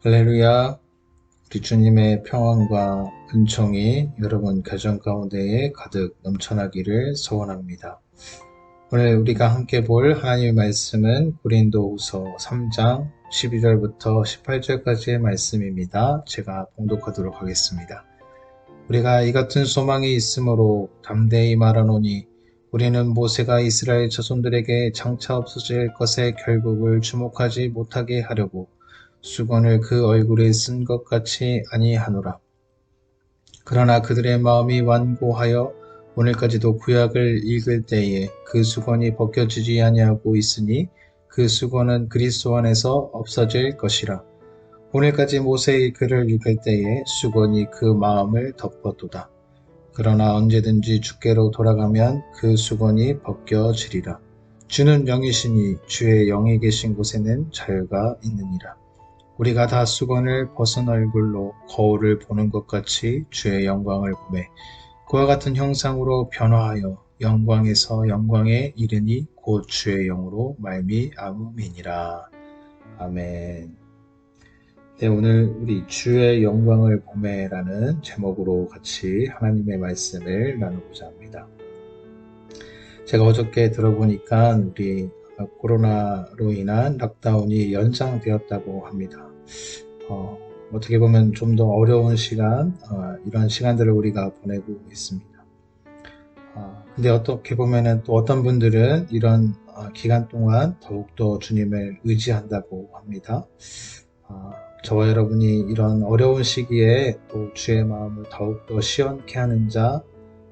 할렐루야, 우리 주님의 평안과 은총이 여러분 가정 가운데에 가득 넘쳐나기를 소원합니다. 오늘 우리가 함께 볼 하나님의 말씀은 고린도후서 3장 12절부터 18절까지의 말씀입니다. 제가 봉독하도록 하겠습니다. 우리가 이 같은 소망이 있으므로 담대히 말하노니 우리는 모세가 이스라엘 자손들에게 장차 없어질 것의 결국을 주목하지 못하게 하려고 수건을 그 얼굴에 쓴 것 같이 아니하노라. 그러나 그들의 마음이 완고하여 오늘까지도 구약을 읽을 때에 그 수건이 벗겨지지 아니하고 있으니 그 수건은 그리스도 안에서 없어질 것이라. 오늘까지 모세의 글을 읽을 때에 수건이 그 마음을 덮었도다. 그러나 언제든지 주께로 돌아가면 그 수건이 벗겨지리라. 주는 영이시니 주의 영이 계신 곳에는 자유가 있느니라. 우리가 다 수건을 벗은 얼굴로 거울을 보는 것 같이 주의 영광을 보매 그와 같은 형상으로 변화하여 영광에서 영광에 이르니 곧 주의 영으로 말미암음이니라. 아멘. 네, 오늘 우리 주의 영광을 보매라는 제목으로 같이 하나님의 말씀을 나누고자 합니다. 제가 어저께 들어보니까 우리 코로나로 인한 락다운이 연장되었다고 합니다. 어떻게 보면 좀 더 어려운 시간, 이런 시간들을 우리가 보내고 있습니다. 근데 어떻게 보면은 또 어떤 분들은 이런 기간 동안 더욱더 주님을 의지한다고 합니다. 저와 여러분이 이런 어려운 시기에 또 주의 마음을 더욱더 시원케 하는 자,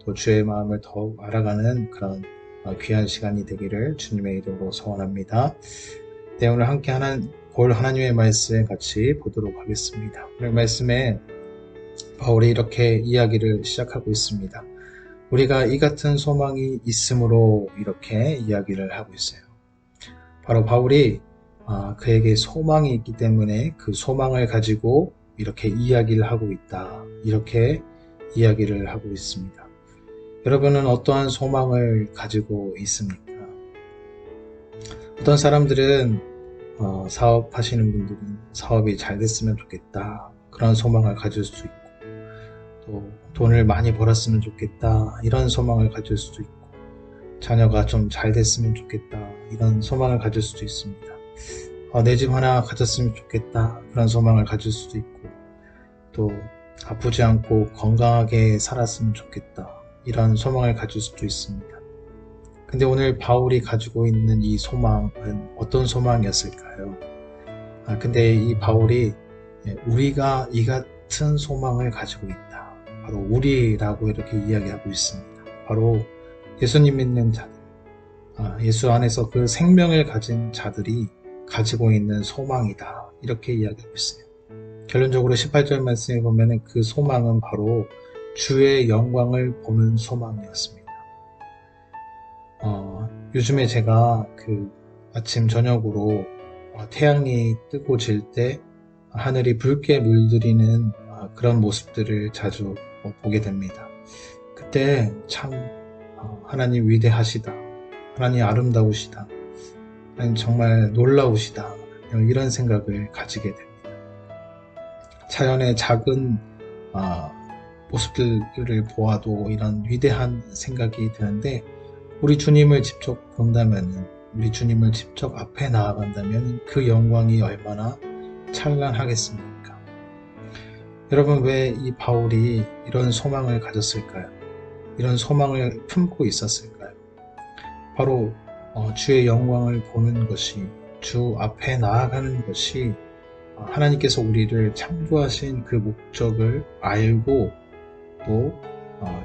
또 주의 마음을 더욱 알아가는 그런 귀한 시간이 되기를 주님의 이름으로 소원합니다. 네, 오늘 함께 볼 하나님의 말씀 같이 보도록 하겠습니다. 오늘 말씀에 바울이 이렇게 이야기를 시작하고 있습니다. 우리가 이 같은 소망이 있으므로 이렇게 이야기를 하고 있어요. 바로 바울이 그에게 소망이 있기 때문에 그 소망을 가지고 이렇게 이야기를 하고 있다. 이렇게 이야기를 하고 있습니다. 여러분은 어떠한 소망을 가지고 있습니까? 어떤 사람들은 사업하시는 분들은 사업이 잘 됐으면 좋겠다. 그런 소망을 가질 수 있고, 또 돈을 많이 벌었으면 좋겠다. 이런 소망을 가질 수도 있고, 자녀가 좀 잘 됐으면 좋겠다. 이런 소망을 가질 수도 있습니다. 내 집 하나 가졌으면 좋겠다. 그런 소망을 가질 수도 있고, 또 아프지 않고 건강하게 살았으면 좋겠다. 이런 소망을 가질 수도 있습니다. 근데 오늘 바울이 가지고 있는 이 소망은 어떤 소망이었을까요? 근데 이 바울이 우리가 이 같은 소망을 가지고 있다. 바로 우리라고 이렇게 이야기하고 있습니다. 바로 예수님 믿는 자들, 예수 안에서 그 생명을 가진 자들이 가지고 있는 소망이다. 이렇게 이야기하고 있어요. 결론적으로 18절 말씀에 보면 그 소망은 바로 주의 영광을 보는 소망이었습니다. 요즘에 제가 아침 저녁으로 태양이 뜨고 질 때 하늘이 붉게 물들이는 그런 모습들을 자주 보게 됩니다. 그때 참 하나님 위대하시다. 하나님 아름다우시다. 하나님 정말 놀라우시다. 이런 생각을 가지게 됩니다. 자연의 작은 모습들을 보아도 이런 위대한 생각이 드는데 우리 주님을 직접 본다면, 우리 주님을 직접 앞에 나아간다면 그 영광이 얼마나 찬란하겠습니까? 여러분, 왜 이 바울이 이런 소망을 가졌을까요? 이런 소망을 품고 있었을까요? 바로 주의 영광을 보는 것이, 주 앞에 나아가는 것이 하나님께서 우리를 창조하신 그 목적을 알고 또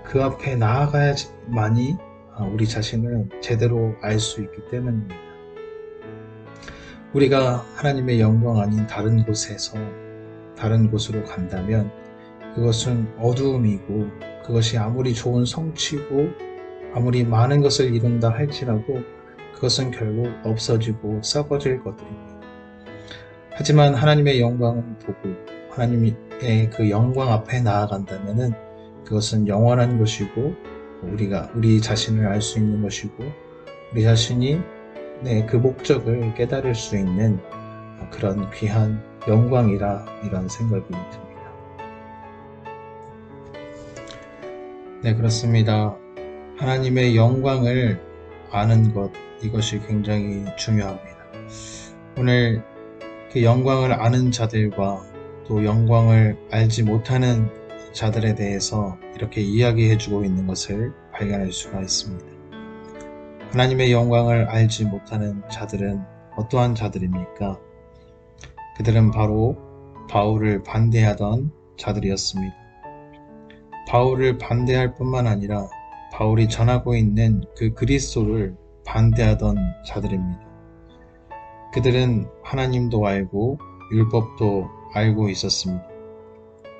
그 앞에 나아가야만이 우리 자신을 제대로 알 수 있기 때문입니다. 우리가 하나님의 영광 아닌 다른 곳으로 간다면 그것은 어두움이고, 그것이 아무리 좋은 성취고 아무리 많은 것을 이룬다 할지라도 그것은 결국 없어지고 썩어질 것들입니다. 하지만 하나님의 영광을 보고 하나님의 그 영광 앞에 나아간다면은 그것은 영원한 것이고, 우리 자신을 알 수 있는 것이고, 우리 자신이 그 목적을 깨달을 수 있는 그런 귀한 영광이라 이런 생각이 듭니다. 네, 그렇습니다. 하나님의 영광을 아는 것, 이것이 굉장히 중요합니다. 오늘 그 영광을 아는 자들과 또 영광을 알지 못하는 자들에 대해서 이렇게 이야기해주고 있는 것을 발견할 수가 있습니다. 하나님의 영광을 알지 못하는 자들은 어떠한 자들입니까? 그들은 바로 바울을 반대하던 자들이었습니다. 바울을 반대할 뿐만 아니라 바울이 전하고 있는 그 그리스도를 반대하던 자들입니다. 그들은 하나님도 알고 율법도 알고 있었습니다.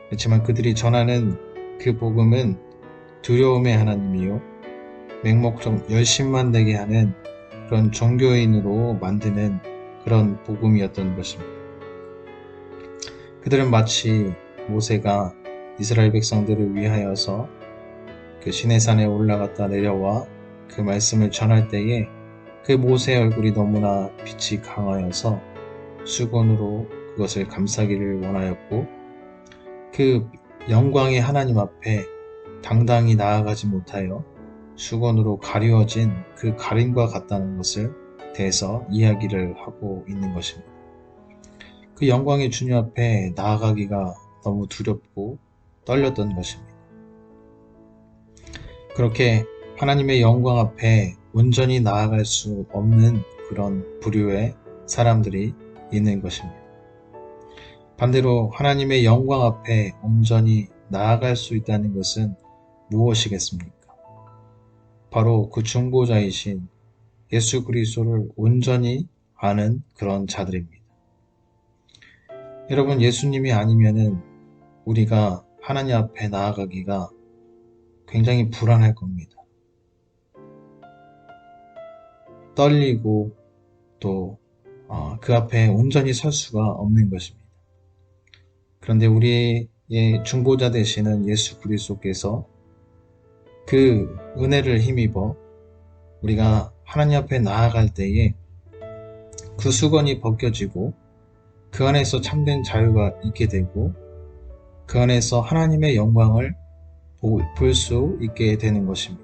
그렇지만 그들이 전하는 그 복음은 두려움의 하나님이요, 맹목적 열심만 내게 하는 그런 종교인으로 만드는 그런 복음이었던 것입니다. 그들은 마치 모세가 이스라엘 백성들을 위하여서 그 시내산에 올라갔다 내려와 그 말씀을 전할 때에 그 모세의 얼굴이 너무나 빛이 강하여서 수건으로 그것을 감싸기를 원하였고, 그 영광의 하나님 앞에 당당히 나아가지 못하여 수건으로 가리워진 그 가림과 같다는 것을 대해서 이야기를 하고 있는 것입니다. 그 영광의 주님 앞에 나아가기가 너무 두렵고 떨렸던 것입니다. 그렇게 하나님의 영광 앞에 온전히 나아갈 수 없는 그런 부류의 사람들이 있는 것입니다. 반대로 하나님의 영광 앞에 온전히 나아갈 수 있다는 것은 무엇이겠습니까? 바로 그 중보자이신 예수 그리스도를 온전히 아는 그런 자들입니다. 여러분, 예수님이 아니면은 우리가 하나님 앞에 나아가기가 굉장히 불안할 겁니다. 떨리고 또 그 앞에 온전히 설 수가 없는 것입니다. 그런데 우리의 중보자 되시는 예수 그리스도께서 그 은혜를 힘입어 우리가 하나님 앞에 나아갈 때에 그 수건이 벗겨지고 그 안에서 참된 자유가 있게 되고 그 안에서 하나님의 영광을 볼 수 있게 되는 것입니다.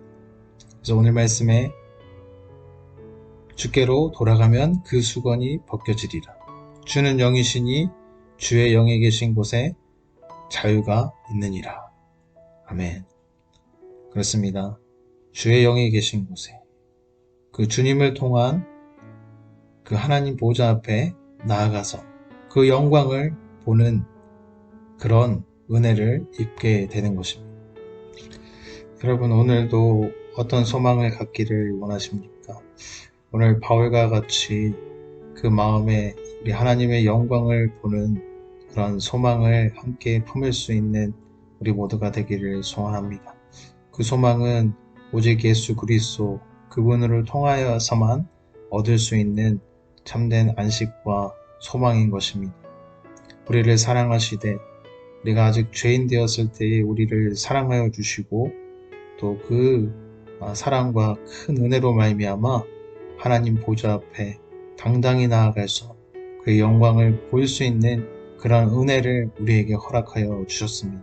그래서 오늘 말씀에 주께로 돌아가면 그 수건이 벗겨지리라. 주는 영이시니 주의 영에 계신 곳에 자유가 있느니라. 아멘. 그렇습니다. 주의 영에 계신 곳에 그 주님을 통한 그 하나님 보좌 앞에 나아가서 그 영광을 보는 그런 은혜를 입게 되는 것입니다. 여러분, 오늘도 어떤 소망을 갖기를 원하십니까? 오늘 바울과 같이 그 마음에 우리 하나님의 영광을 보는 그런 소망을 함께 품을 수 있는 우리 모두가 되기를 소원합니다. 그 소망은 오직 예수 그리스도 그분을 통하여서만 얻을 수 있는 참된 안식과 소망인 것입니다. 우리를 사랑하시되 우리가 아직 죄인 되었을 때에 우리를 사랑하여 주시고 또 그 사랑과 큰 은혜로 말미암아 하나님 보좌 앞에 당당히 나아가서 그의 영광을 볼 수 있는 그런 은혜를 우리에게 허락하여 주셨습니다.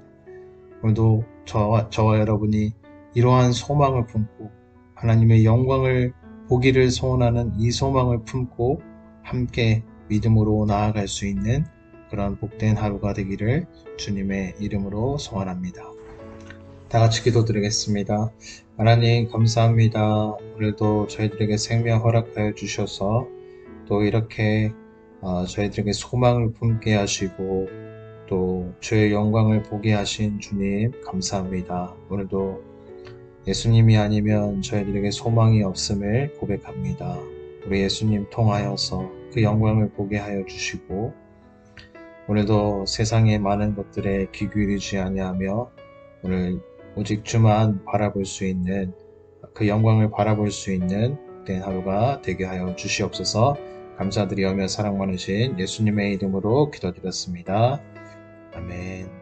오늘도 저와 여러분이 이러한 소망을 품고 하나님의 영광을 보기를 소원하는 이 소망을 품고 함께 믿음으로 나아갈 수 있는 그런 복된 하루가 되기를 주님의 이름으로 소원합니다. 다 같이 기도드리겠습니다. 하나님 감사합니다. 오늘도 저희들에게 생명 허락하여 주셔서 또 이렇게 저희들에게 소망을 품게 하시고 또 주의 영광을 보게 하신 주님 감사합니다. 오늘도 예수님이 아니면 저희들에게 소망이 없음을 고백합니다. 우리 예수님 통하여서 그 영광을 보게 하여 주시고 오늘도 세상의 많은 것들에 귀 기울이지 아니하며 오늘 오직 주만 바라볼 수 있는 그 영광을 바라볼 수 있는 복된 하루가 되게 하여 주시옵소서. 감사드리오며 사랑 많으신 예수님의 이름으로 기도드렸습니다. 아멘.